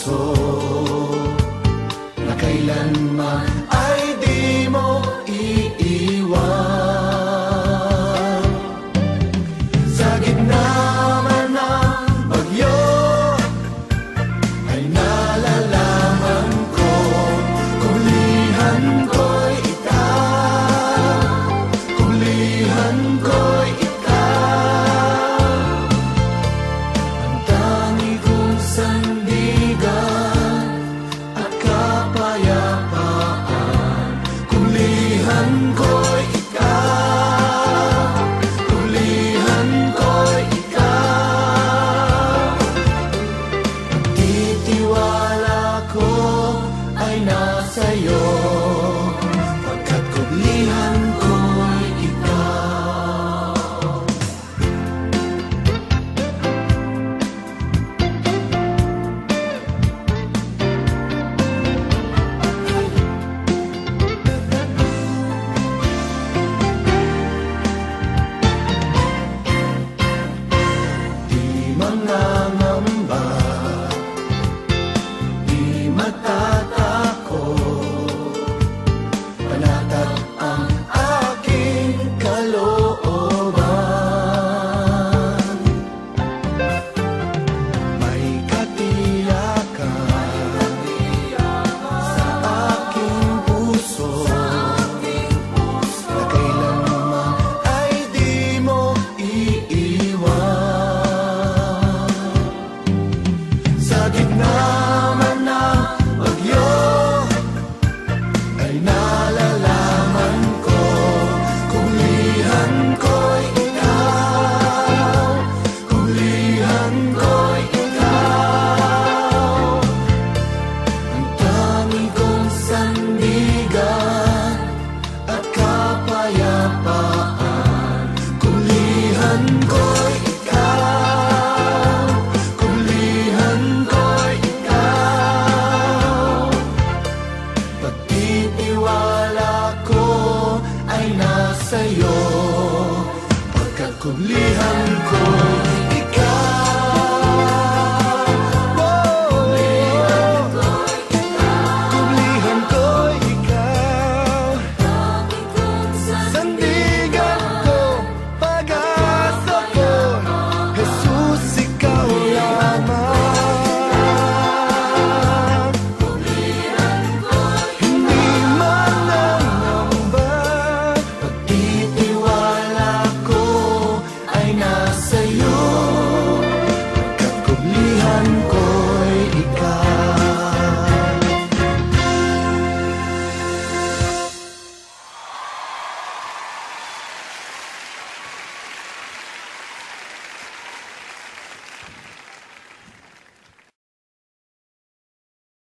puso na kailanman ay di mo iiwan. Sa gitna man ng bagyo ay nalalaman ko, kulihan ko'y ikaw, kulihan ko'y ikaw, ang tangi kong sandigan at kapayapaan. Kulihan ko'y ikaw, kulihan ko'y ikaw, pagtitiwala ko ay nasa'yo, pagkat kulihan ko'y ikaw. Di mangangamba, di matatakot, panatag ang aking kalooban. May katiyakan sa aking puso na kailanman ay di mo iiwan. Sa gitna man ng bagyo ay nalalaman ko, kulihan ko'y ikaw, kulihan ko'y ikaw, ang tangi kong sandigan at kapayapaan. Kulihan ko'y ikaw, kulihan ko'y ikaw, pagtitiwala ko ay nasa'yo, pagkat kulihan ko'y